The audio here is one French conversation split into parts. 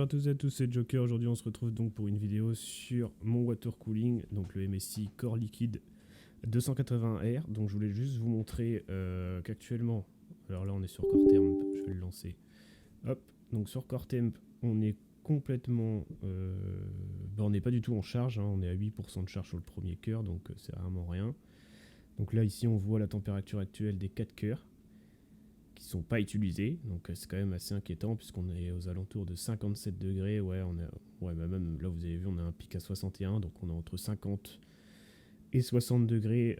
bonjour à tous et à tous, c'est Joker. Aujourd'hui on se retrouve donc pour une vidéo sur mon water cooling, donc le MSI Core Liquid 280R. Donc je voulais juste vous montrer qu'actuellement, alors là on est sur Core Temp, je vais le lancer. Hop, donc sur Core Temp on est complètement, on n'est pas du tout en charge, hein, on est à 8% de charge sur le premier cœur, donc c'est vraiment rien. Donc là ici on voit la température actuelle des 4 cœurs qui sont pas utilisés, donc c'est quand même assez inquiétant puisqu'on est aux alentours de 57 degrés. Même là vous avez vu on a un pic à 61, donc on est entre 50 et 60 degrés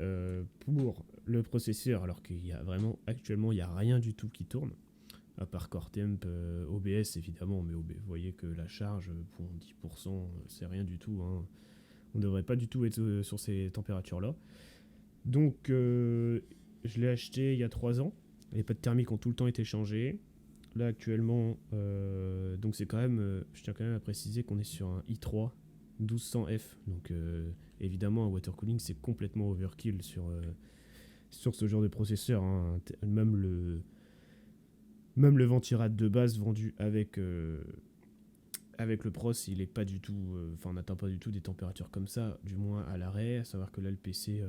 pour le processeur, alors qu'il y a vraiment actuellement il n'y a rien du tout qui tourne à part Core Temp, OBS évidemment, mais vous voyez que la charge pour 10% c'est rien du tout, hein. On ne devrait pas du tout être sur ces températures là, donc je l'ai acheté il y a 3 ans. Les pods thermiques ont tout le temps été changés. Là actuellement, donc c'est quand même, je tiens quand même à préciser qu'on est sur un i3 1200F. Donc évidemment un water cooling c'est complètement overkill sur ce genre de processeur, hein. Même le ventirad de base vendu avec le pros, il est pas du tout, on n'atteint pas du tout des températures comme ça, du moins à l'arrêt. À savoir que là le PC,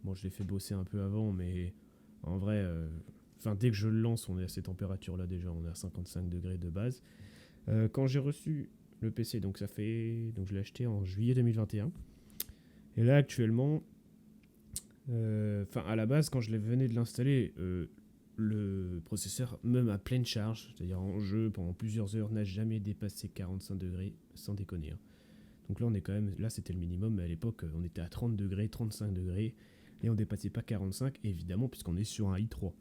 bon je l'ai fait bosser un peu avant, mais en vrai, dès que je le lance, on est à ces températures-là déjà, on est à 55 degrés de base. Quand j'ai reçu le PC, donc je l'ai acheté en juillet 2021. Et là, actuellement, à la base, quand je venais de l'installer, le processeur, même à pleine charge, c'est-à-dire en jeu pendant plusieurs heures, n'a jamais dépassé 45 degrés, sans déconner, hein. Donc là, on est quand même, là c'était le minimum, mais à l'époque, on était à 30 degrés, 35 degrés, et on dépassait pas 45, évidemment, puisqu'on est sur un i3.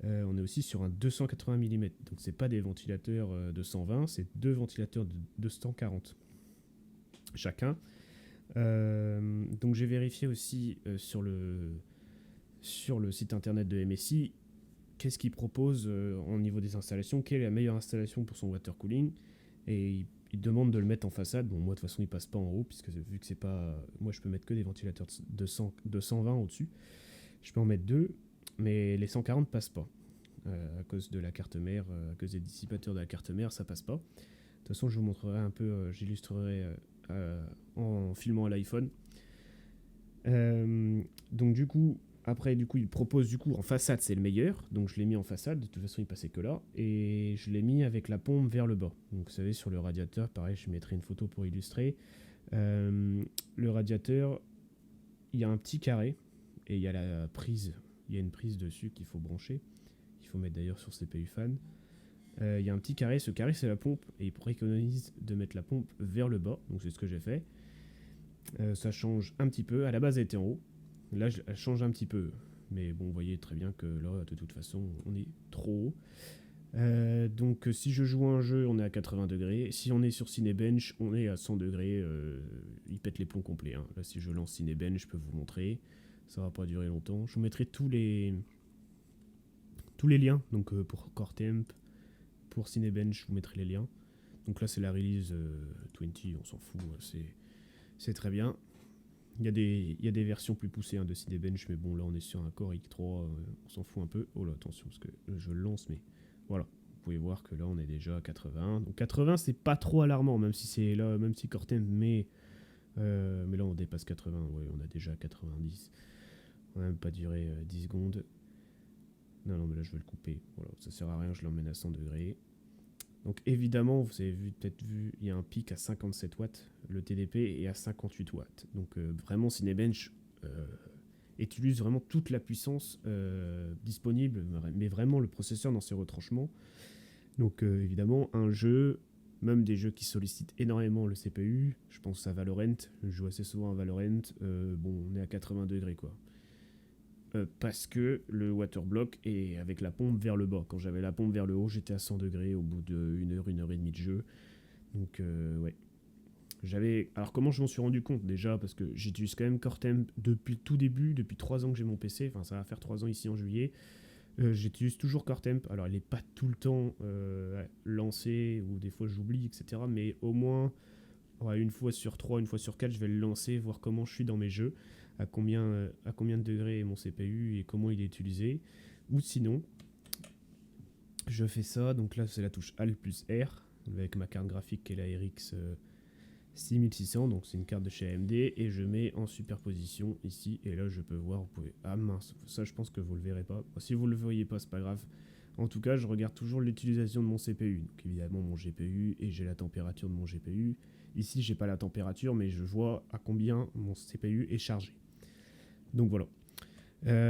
On est aussi sur un 280 mm, donc c'est pas des ventilateurs de 120, c'est deux ventilateurs de 240 chacun. Donc j'ai vérifié aussi sur le site internet de MSI qu'est-ce qu'ils proposent au niveau des installations, quelle est la meilleure installation pour son water cooling, et ils demandent de le mettre en façade. Bon, moi de toute façon il passe pas en haut, puisque vu que c'est pas, moi je peux mettre que des ventilateurs de 120 au-dessus, je peux en mettre deux, mais les 140 passent pas. À cause de la carte mère, à cause des dissipateurs de la carte mère, ça passe pas. De toute façon, je vous montrerai un peu, j'illustrerai en filmant à l'iPhone. Donc du coup, après, il propose en façade, c'est le meilleur. Donc je l'ai mis en façade, de toute façon, il passait que là. Et je l'ai mis avec la pompe vers le bas. Donc vous savez, sur le radiateur, pareil, je mettrai une photo pour illustrer. Le radiateur, il y a un petit carré et il y a la prise. Il y a une prise dessus qu'il faut brancher. Il faut mettre d'ailleurs sur CPU fan. Il y a un petit carré, ce carré c'est la pompe, et il préconise de mettre la pompe vers le bas, donc c'est ce que j'ai fait. Ça change un petit peu, à la base elle était en haut, là elle change un petit peu, mais bon vous voyez très bien que là de toute façon on est trop haut. Donc si je joue un jeu on est à 80 degrés, si on est sur Cinebench on est à 100 degrés, il pète les plombs complets, hein. Là si je lance Cinebench je peux vous montrer, ça va pas durer longtemps. Je vous mettrai tous les liens, donc pour Core Temp, pour Cinebench, je vous mettrai les liens. Donc là, c'est la release 20, on s'en fout, c'est très bien. Il y a des versions plus poussées, hein, de Cinebench, mais bon, là, on est sur un Core i3, on s'en fout un peu. Oh là, attention, parce que je le lance, mais voilà. Vous pouvez voir que là, on est déjà à 80. Donc 80, c'est pas trop alarmant, même si Core Temp, mais là, on dépasse 80. Ouais, on a déjà 90. On n'a même pas duré 10 secondes. Non, mais là je vais le couper. Voilà, ça sert à rien, je l'emmène à 100 degrés. Donc évidemment, vous avez peut-être vu, il y a un pic à 57 watts, le TDP est à 58 watts. Donc vraiment, Cinebench utilise vraiment toute la puissance disponible, mais vraiment le processeur dans ses retranchements. Donc évidemment, un jeu, même des jeux qui sollicitent énormément le CPU, je pense à Valorant, je joue assez souvent à Valorant, on est à 80 degrés quoi. Parce que le waterblock est avec la pompe vers le bas. Quand j'avais la pompe vers le haut, j'étais à 100 degrés au bout d'une heure et demie de jeu. Donc, ouais. Alors, comment je m'en suis rendu compte déjà? Parce que j'utilise quand même Core Temp depuis le tout début, depuis 3 ans que j'ai mon PC. Enfin, ça va faire 3 ans ici en juillet. J'utilise toujours Core Temp. Alors, elle n'est pas tout le temps lancée, ou des fois j'oublie, etc. Mais au moins, une fois sur 3, une fois sur 4, je vais le lancer, voir comment je suis dans mes jeux, à combien de degrés est mon CPU et comment il est utilisé. Ou sinon, je fais ça, donc là c'est la touche Alt plus R, avec ma carte graphique qui est la RX 6600, donc c'est une carte de chez AMD, et je mets en superposition ici, et là je peux voir, vous pouvez... Ah mince, ça je pense que vous le verrez pas. Bon, si vous le voyez pas, c'est pas grave. En tout cas, je regarde toujours l'utilisation de mon CPU, donc évidemment mon GPU, et j'ai la température de mon GPU. Ici, j'ai pas la température, mais je vois à combien mon CPU est chargé. Donc voilà.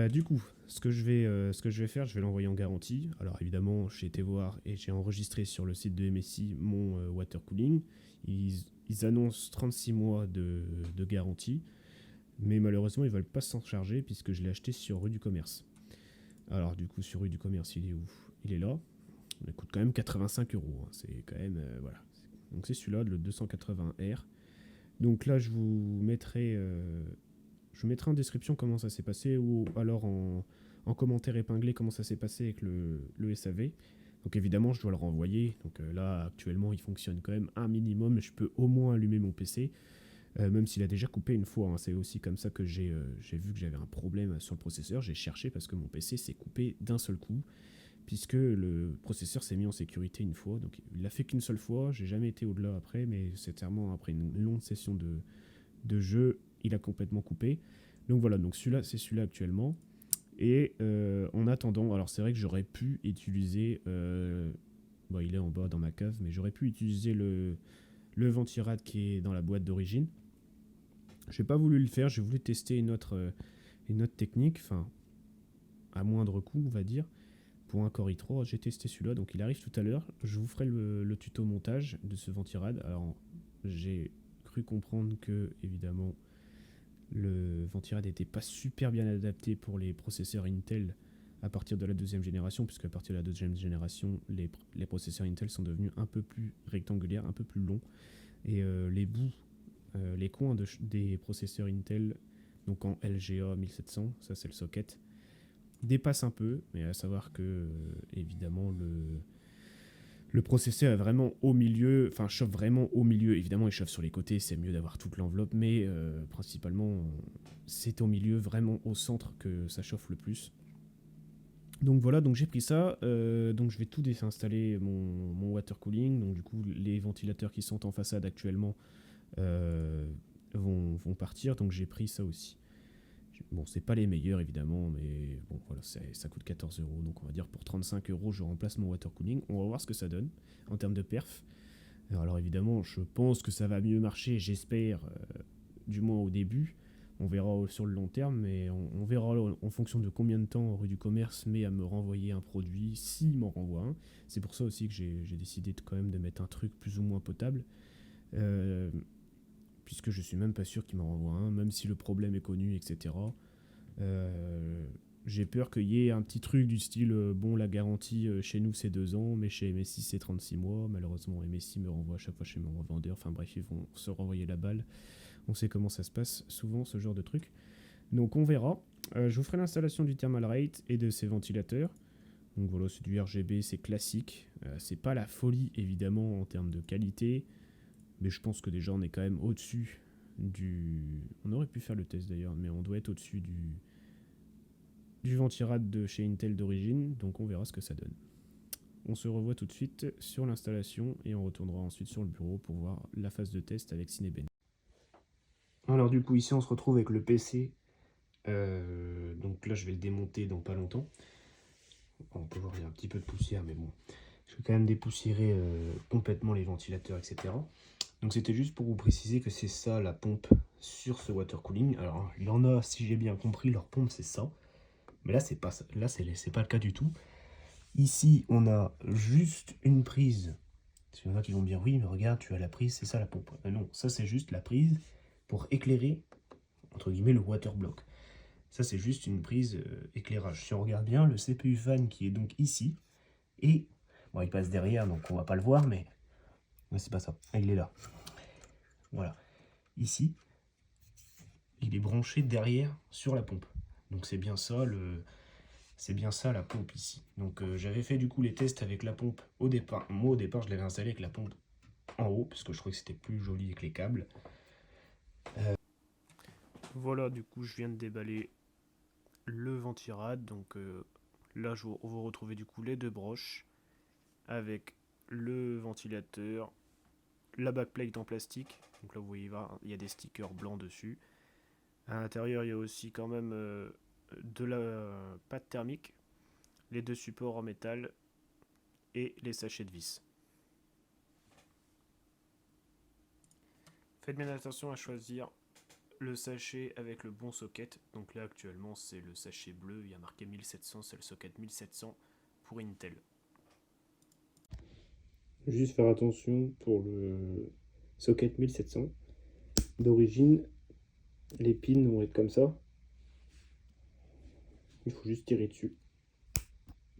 Du coup, ce que je vais faire, je vais l'envoyer en garantie. Alors évidemment, j'ai été voir et j'ai enregistré sur le site de MSI mon water cooling. Ils annoncent 36 mois de garantie, mais malheureusement, ils ne veulent pas s'en charger puisque je l'ai acheté sur Rue du Commerce. Alors du coup, sur Rue du Commerce, il est où? Il est là. Il coûte quand même 85 €. Hein. C'est quand même... voilà. Donc c'est celui-là, le 280R. Donc là, je vous mettrai en description comment ça s'est passé, ou alors en commentaire épinglé comment ça s'est passé avec le SAV. Donc évidemment, je dois le renvoyer. Donc là, actuellement, il fonctionne quand même un minimum. Je peux au moins allumer mon PC, même s'il a déjà coupé une fois. Hein. C'est aussi comme ça que j'ai vu que j'avais un problème sur le processeur. J'ai cherché parce que mon PC s'est coupé d'un seul coup, puisque le processeur s'est mis en sécurité une fois. Donc il l'a fait qu'une seule fois. J'ai jamais été au-delà après, mais c'est vraiment après une longue session de jeu, il a complètement coupé. Donc voilà, donc celui-là, c'est celui-là actuellement. Et en attendant, alors c'est vrai que j'aurais pu utiliser, bon, il est en bas dans ma cave, mais j'aurais pu utiliser le ventirad qui est dans la boîte d'origine. J'ai pas voulu le faire, j'ai voulu tester une autre technique, enfin à moindre coût, on va dire. Pour un Core i3, j'ai testé celui-là, donc il arrive tout à l'heure. Je vous ferai le tuto montage de ce ventirad. Alors j'ai cru comprendre que, évidemment, le ventirad n'était pas super bien adapté pour les processeurs Intel à partir de la deuxième génération, puisque à partir de la deuxième génération, les processeurs Intel sont devenus un peu plus rectangulaires, un peu plus longs, et les bouts, les coins des processeurs Intel, donc en LGA 1700, ça c'est le socket, dépassent un peu, mais à savoir que, évidemment, le processeur est vraiment au milieu, enfin chauffe vraiment au milieu. Évidemment, il chauffe sur les côtés, c'est mieux d'avoir toute l'enveloppe, mais principalement, c'est au milieu, vraiment au centre, que ça chauffe le plus. Donc voilà, donc j'ai pris ça, donc je vais tout désinstaller mon water cooling. Donc du coup, les ventilateurs qui sont en façade actuellement vont partir, donc j'ai pris ça aussi. Bon, c'est pas les meilleurs évidemment, mais bon, voilà, ça coûte 14 €. Donc on va dire pour 35 €, je remplace mon water cooling. On va voir ce que ça donne en termes de perf. Alors évidemment, je pense que ça va mieux marcher, j'espère, du moins au début. On verra sur le long terme, mais on verra en fonction de combien de temps Rue du Commerce met à me renvoyer un produit, s'il m'en renvoie un. C'est pour ça aussi que j'ai décidé quand même de mettre un truc plus ou moins potable. Puisque je suis même pas sûr qu'il m'en renvoie un, même si le problème est connu, etc. J'ai peur qu'il y ait un petit truc du style, bon, la garantie chez nous c'est 2 ans, mais chez MSI c'est 36 mois. Malheureusement, MSI me renvoie à chaque fois chez mon revendeur. Enfin bref, ils vont se renvoyer la balle. On sait comment ça se passe souvent, ce genre de truc. Donc on verra. Je vous ferai l'installation du thermal rate et de ces ventilateurs. Donc voilà, c'est du RGB, c'est classique. C'est pas la folie évidemment en termes de qualité, mais je pense que déjà on est quand même au-dessus du... On aurait pu faire le test d'ailleurs, mais on doit être au-dessus du ventirad de chez Intel d'origine, donc on verra ce que ça donne. On se revoit tout de suite sur l'installation et on retournera ensuite sur le bureau pour voir la phase de test avec Cinebench. Alors du coup ici on se retrouve avec le PC, donc là je vais le démonter dans pas longtemps. On peut voir il y a un petit peu de poussière, mais bon, je vais quand même dépoussiérer complètement les ventilateurs, etc. Donc c'était juste pour vous préciser que c'est ça la pompe sur ce water cooling. Alors il y en a, si j'ai bien compris, leur pompe c'est ça, mais là c'est pas ça. Là c'est pas le cas du tout. Ici on a juste une prise. Il y en a qui vont me dire oui mais regarde, tu as la prise, c'est ça la pompe. Mais non, ça c'est juste la prise pour éclairer entre guillemets le water block. Ça c'est juste une prise éclairage. Si on regarde bien, le CPU fan qui est donc ici, et bon il passe derrière donc on va pas le voir, mais c'est pas ça, il est là. Voilà, ici il est branché derrière sur la pompe. Donc c'est bien ça la pompe ici. Donc j'avais fait du coup les tests avec la pompe au départ. Moi au départ je l'avais installé avec la pompe en haut parce que je trouvais que c'était plus joli avec les câbles. Voilà, du coup je viens de déballer le ventirad. Donc là on va retrouver du coup les deux broches avec le ventilateur, la backplate en plastique. Donc là vous voyez, il y a des stickers blancs dessus. À l'intérieur il y a aussi quand même de la pâte thermique, les 2 supports en métal et les sachets de vis. Faites bien attention à choisir le sachet avec le bon socket. Donc là actuellement c'est le sachet bleu, il y a marqué 1700, c'est le socket 1700 pour Intel. Juste faire attention pour le socket 1700. D'origine, les pins vont être comme ça. Il faut juste tirer dessus.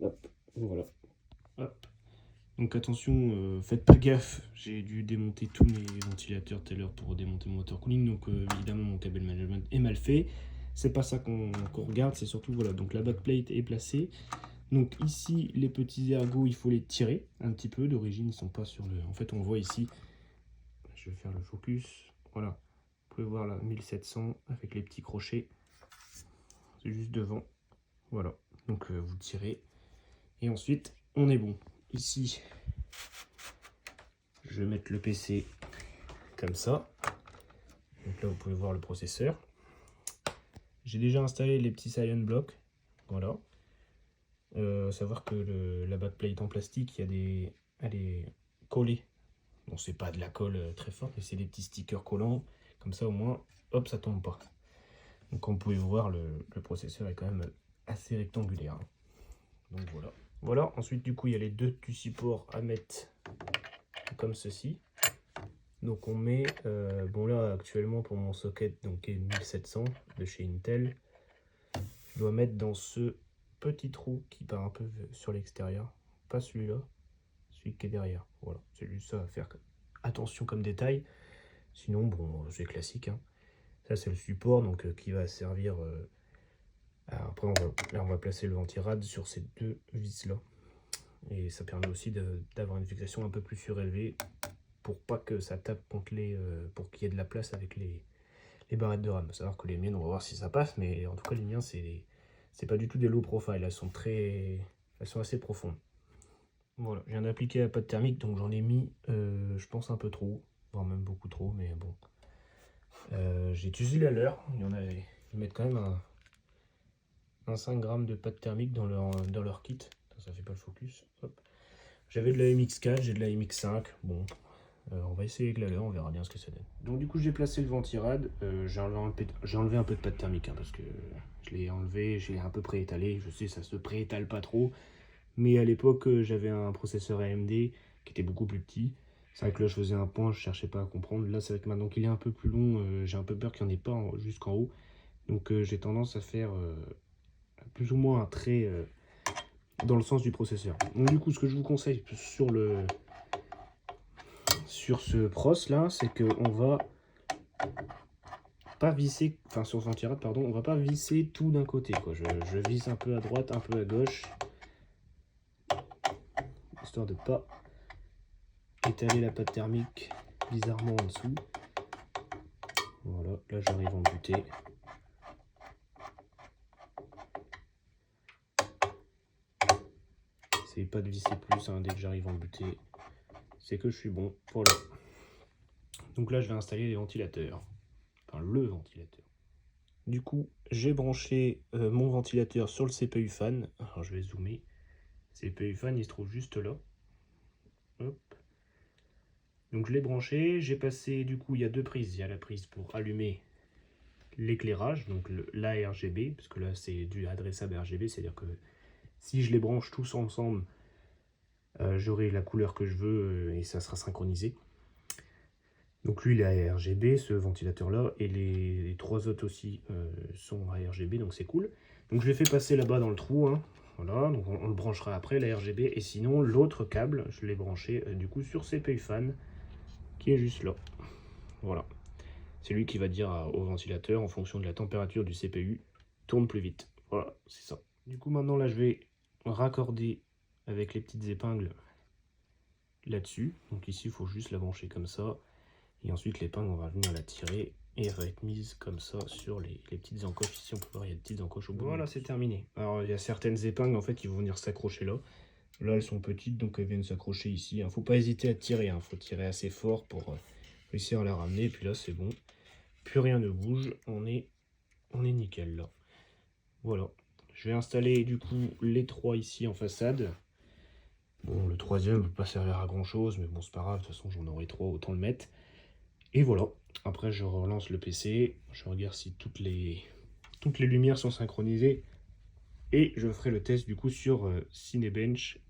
Hop, voilà. Hop. Donc attention, faites pas gaffe, j'ai dû démonter tous mes ventilateurs tout à l'heure pour démonter mon water cooling, donc évidemment mon câble management est mal fait. C'est pas ça qu'on regarde, c'est surtout voilà, donc la backplate est placée. Donc ici les petits ergots, il faut les tirer un petit peu, d'origine ils sont pas sur le... En fait on voit ici, je vais faire le focus, voilà, vous pouvez voir là 1700 avec les petits crochets, c'est juste devant, voilà, donc vous tirez et ensuite on est bon. Ici, je vais mettre le PC comme ça. Donc là, vous pouvez voir le processeur. J'ai déjà installé les petits Cyan blocks. Voilà. Savoir que la backplate en plastique, elle est collée. Bon, c'est pas de la colle très forte, mais c'est des petits stickers collants. Comme ça, au moins, hop, ça tombe pas. Donc, comme vous pouvez voir, le processeur est quand même assez rectangulaire. Hein. Donc voilà. Voilà, ensuite du coup il y a les 2 du support à mettre comme ceci. Donc on met, bon là actuellement pour mon socket donc est 1700 de chez Intel, je dois mettre dans ce petit trou qui part un peu sur l'extérieur, pas celui-là, celui qui est derrière. Voilà, c'est juste ça à faire attention comme détail. Sinon bon c'est classique. Hein. Ça c'est le support donc qui va servir. Après là on va placer le ventirad sur ces 2 vis là. Et ça permet aussi d'avoir une fixation un peu plus surélevée pour pas que ça tape contre pour qu'il y ait de la place avec les barrettes de RAM. Il faut savoir que les miennes, on va voir si ça passe, mais en tout cas les miens c'est pas du tout des low profile, elles sont assez profondes. Voilà, je viens d'appliquer la pâte thermique, donc j'en ai mis je pense un peu trop, voire même beaucoup trop, mais bon. J'ai utilisé la leur, ils mettent quand même un 5 grammes de pâte thermique dans leur kit. Ça fait pas le focus. J'avais de la MX4, j'ai de la MX5. Bon, on va essayer avec la leur, on verra bien ce que ça donne. Donc du coup j'ai placé le ventirad. J'ai enlevé un peu de pâte thermique hein, parce que je l'ai enlevé, je l'ai un peu préétalé. Je sais ça se préétale pas trop. Mais à l'époque j'avais un processeur AMD qui était beaucoup plus petit. C'est vrai que là je faisais un point, je cherchais pas à comprendre. Là c'est vrai que maintenant qu'il est un peu plus long, j'ai un peu peur qu'il n'y en ait pas jusqu'en haut. Donc j'ai tendance à faire plus ou moins un trait dans le sens du processeur. Donc du coup ce que je vous conseille sur ce pros là, c'est que on va pas visser, enfin sur ce ventirad pardon, on va pas visser tout d'un côté quoi. Je visse un peu à droite, un peu à gauche, histoire de pas étaler la pâte thermique bizarrement en dessous. Voilà, là j'arrive en butée. C'est pas de visser plus hein, dès que j'arrive en butée, c'est que je suis bon. Voilà. Donc là je vais installer les ventilateurs, enfin le ventilateur. Du coup, j'ai branché mon ventilateur sur le CPU fan. Alors je vais zoomer. Le CPU fan, il se trouve juste là. Hop. Donc je l'ai branché. J'ai passé, du coup, il y a 2 prises. Il y a la prise pour allumer l'éclairage, donc l'ARGB, parce que là c'est du adressable RGB, c'est-à-dire que si je les branche tous ensemble, j'aurai la couleur que je veux et ça sera synchronisé. Donc lui il est ARGB, ce ventilateur là, et les 3 autres aussi sont ARGB, donc c'est cool. Donc je l'ai fait passer là-bas dans le trou, hein. Voilà, donc on le branchera après, la RGB, et sinon l'autre câble, je l'ai branché du coup sur CPU fan, qui est juste là. Voilà, c'est lui qui va dire au ventilateur, en fonction de la température du CPU, tourne plus vite. Voilà, c'est ça. Du coup maintenant là je vais raccorder avec les petites épingles là-dessus. Donc ici il faut juste la brancher comme ça. Et ensuite l'épingle on va venir la tirer et elle va être mise comme ça sur les petites encoches. Ici on peut voir il y a des petites encoches au bout. Voilà, c'est terminé. Alors il y a certaines épingles en fait qui vont venir s'accrocher là. Là, elles sont petites, donc elles viennent s'accrocher ici. Faut pas hésiter à tirer, faut tirer assez fort pour réussir à la ramener. Et puis là, c'est bon. Plus rien ne bouge. On est nickel là. Voilà. Je vais installer du coup les 3 ici en façade. Bon, le troisième ne peut pas servir à grand chose, mais bon, c'est pas grave. De toute façon, j'en aurai 3, autant le mettre. Et voilà. Après, je relance le PC. Je regarde si toutes les lumières sont synchronisées. Et je ferai le test du coup sur Cinebench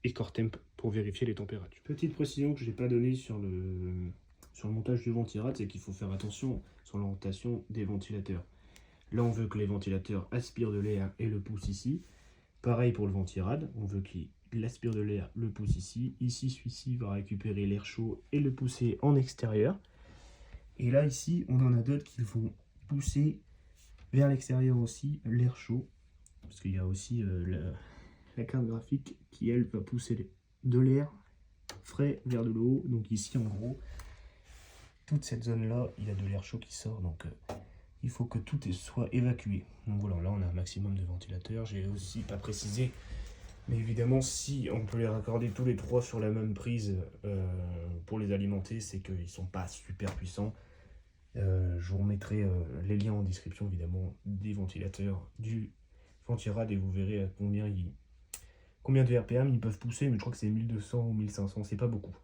et CoreTemp pour vérifier les températures. Petite précision que je n'ai pas donnée sur le montage du ventirad, c'est qu'il faut faire attention sur l'orientation des ventilateurs. Là, on veut que les ventilateurs aspirent de l'air et le poussent ici. Pareil pour le ventirad, on veut qu'il aspire de l'air, le pousse ici. Ici, celui-ci va récupérer l'air chaud et le pousser en extérieur. Et là, ici, on en a d'autres qui vont pousser vers l'extérieur aussi l'air chaud. Parce qu'il y a aussi la carte graphique qui, elle, va pousser de l'air frais vers de l'eau. Donc ici, en gros, toute cette zone-là, il y a de l'air chaud qui sort. Donc il faut que tout soit évacué. Donc voilà, là, on a un maximum de ventilateurs. J'ai aussi pas précisé. Mais évidemment, si on peut les raccorder tous les 3 sur la même prise pour les alimenter, c'est qu'ils ne sont pas super puissants. Je vous remettrai les liens en description, évidemment, des ventilateurs, du ventirad, et vous verrez combien de RPM ils peuvent pousser, mais je crois que c'est 1200 ou 1500, c'est pas beaucoup.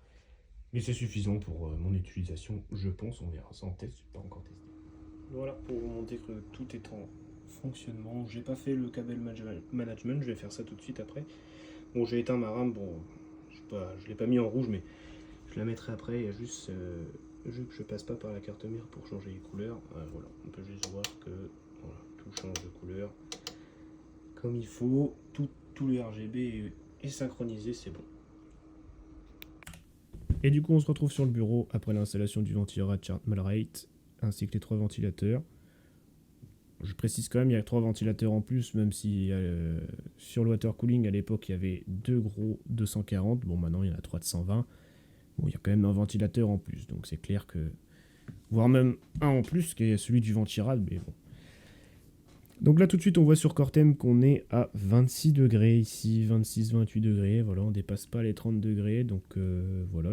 Mais c'est suffisant pour mon utilisation, je pense. On verra ça en test, je pas encore testé. Voilà, pour vous montrer que tout est en fonctionnement. J'ai pas fait le câble management, je vais faire ça tout de suite après. Bon, j'ai éteint ma RAM, bon, je l'ai pas mis en rouge, mais je la mettrai après. Il y a juste que je passe pas par la carte mère pour changer les couleurs. Voilà, on peut juste voir que voilà, tout change de couleur comme il faut. Tout le RGB est synchronisé, c'est bon. Et du coup, on se retrouve sur le bureau après l'installation du ventirad Chartmalrate ainsi que les 3 ventilateurs. Je précise quand même, il y a 3 ventilateurs en plus, même si sur le water cooling à l'époque il y avait 2 gros 240. Bon, maintenant il y en a 3 de 120. Bon, il y a quand même un ventilateur en plus, donc c'est clair que. Voire même un en plus, qui est celui du ventirad, mais bon. Donc là, tout de suite, on voit sur CoreTemp qu'on est à 26 degrés ici, 26-28 degrés. Voilà, on dépasse pas les 30 degrés. Donc voilà,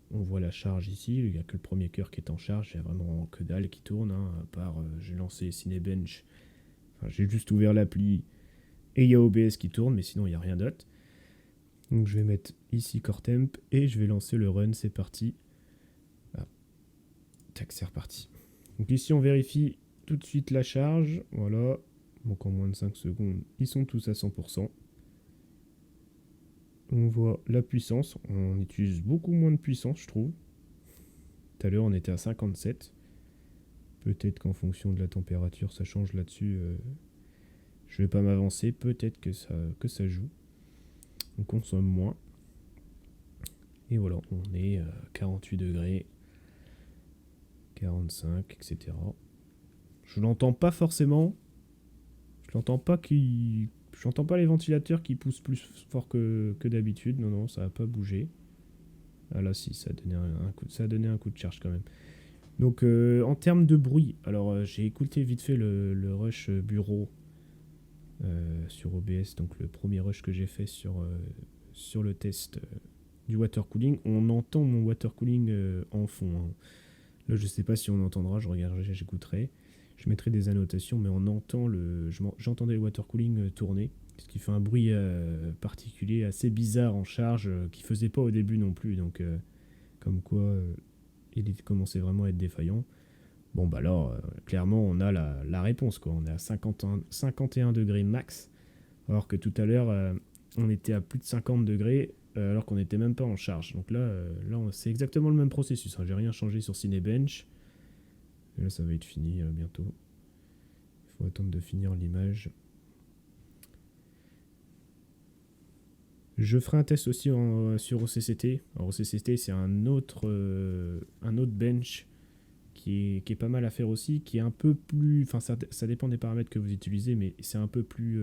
on voit la charge ici. Il n'y a que le premier cœur qui est en charge. Il n'y a vraiment que dalle qui tourne. À part, j'ai lancé Cinebench. Enfin, j'ai juste ouvert l'appli et il y a OBS qui tourne, mais sinon, il n'y a rien d'autre. Donc je vais mettre ici CoreTemp et je vais lancer le run. C'est parti. Ah. Tac, c'est reparti. Donc ici, on vérifie tout de suite la charge. Voilà. Donc en moins de 5 secondes, ils sont tous à 100%. On voit la puissance. On utilise beaucoup moins de puissance, je trouve. Tout à l'heure, on était à 57. Peut-être qu'en fonction de la température, ça change là-dessus. Je vais pas m'avancer. Peut-être que ça joue. On consomme moins. Et voilà, on est à 48 degrés, 45, etc. Je l'entends pas forcément. Je l'entends pas j'entends pas les ventilateurs qui poussent plus fort que d'habitude. Non, ça n'a pas bougé. Ah là, si, ça a donné un coup de charge quand même. Donc, en termes de bruit, alors j'ai écouté vite fait le rush bureau sur OBS, donc le premier rush que j'ai fait sur le test du water cooling. On entend mon water cooling en fond. Là, je sais pas si on entendra, je regarderai, j'écouterai. Je mettrai des annotations, mais on entend j'entendais le water cooling tourner, ce qui fait un bruit particulier, assez bizarre en charge, qui faisait pas au début non plus. Donc, comme quoi, il commençait vraiment à être défaillant. Bon, bah alors, clairement, on a la réponse, quoi. On est à 51 degrés max, alors que tout à l'heure, on était à plus de 50 degrés, alors qu'on n'était même pas en charge. Donc là, c'est exactement le même processus. J'ai rien changé sur Cinebench. Et là, ça va être fini bientôt. Il faut attendre de finir l'image. Je ferai un test aussi sur OCCT. Alors OCCT, c'est un autre bench qui est pas mal à faire aussi, qui est un peu plus... Enfin, ça dépend des paramètres que vous utilisez, mais c'est un peu plus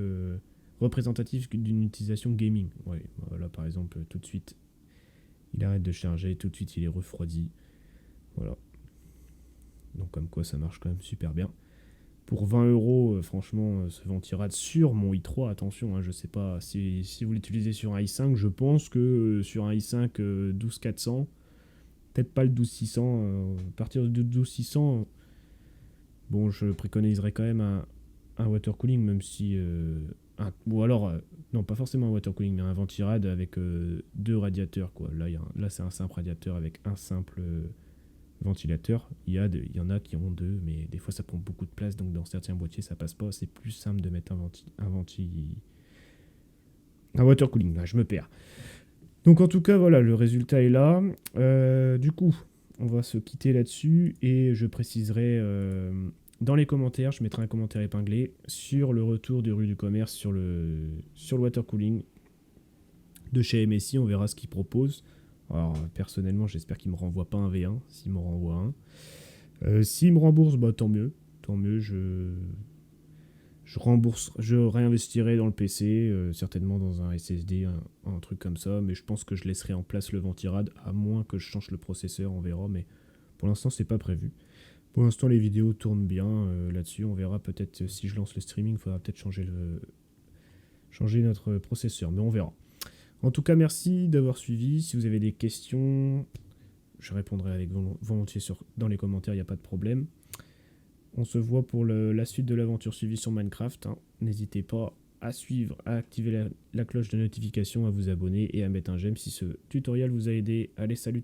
représentatif d'une utilisation gaming. Ouais, voilà, par exemple, tout de suite, il arrête de charger, tout de suite, il est refroidi. Voilà. Donc comme quoi, ça marche quand même super bien. Pour 20 euros, franchement, ce Ventirad sur mon i3, attention, hein, je sais pas si vous l'utilisez sur un i5, je pense que sur un i5 12400, peut-être pas le 12600, à partir de 12600, bon, je préconiserais quand même un water cooling, même si. Ou alors, non, pas forcément un water cooling, mais un Ventirad avec deux radiateurs, quoi. Là, c'est un simple radiateur avec un simple ventilateur. Il y en a qui ont deux, mais des fois, ça prend beaucoup de place, donc dans certains boîtiers, ça passe pas. C'est plus simple de mettre un water cooling. Là, je me perds. Donc, en tout cas, voilà, le résultat est là. Du coup, on va se quitter là-dessus et je préciserai dans les commentaires, je mettrai un commentaire épinglé sur le retour du rue du commerce sur le water cooling de chez MSI. On verra ce qu'ils proposent. Alors, personnellement, j'espère qu'il ne me renvoie pas un V1 s'il me renvoie un. S'il me rembourse, bah, tant mieux. Tant mieux, je réinvestirai dans le PC, certainement dans un SSD, un truc comme ça, mais je pense que je laisserai en place le Ventirad, à moins que je change le processeur, on verra, mais pour l'instant, c'est pas prévu. Pour l'instant, les vidéos tournent bien là-dessus, on verra peut-être si je lance le streaming, il faudra peut-être changer notre processeur, mais on verra. En tout cas, merci d'avoir suivi. Si vous avez des questions, je répondrai avec volontiers dans les commentaires, il n'y a pas de problème. On se voit pour la suite de l'aventure suivie sur Minecraft. Hein. N'hésitez pas à suivre, à activer la cloche de notification, à vous abonner et à mettre un j'aime si ce tutoriel vous a aidé. Allez, salut!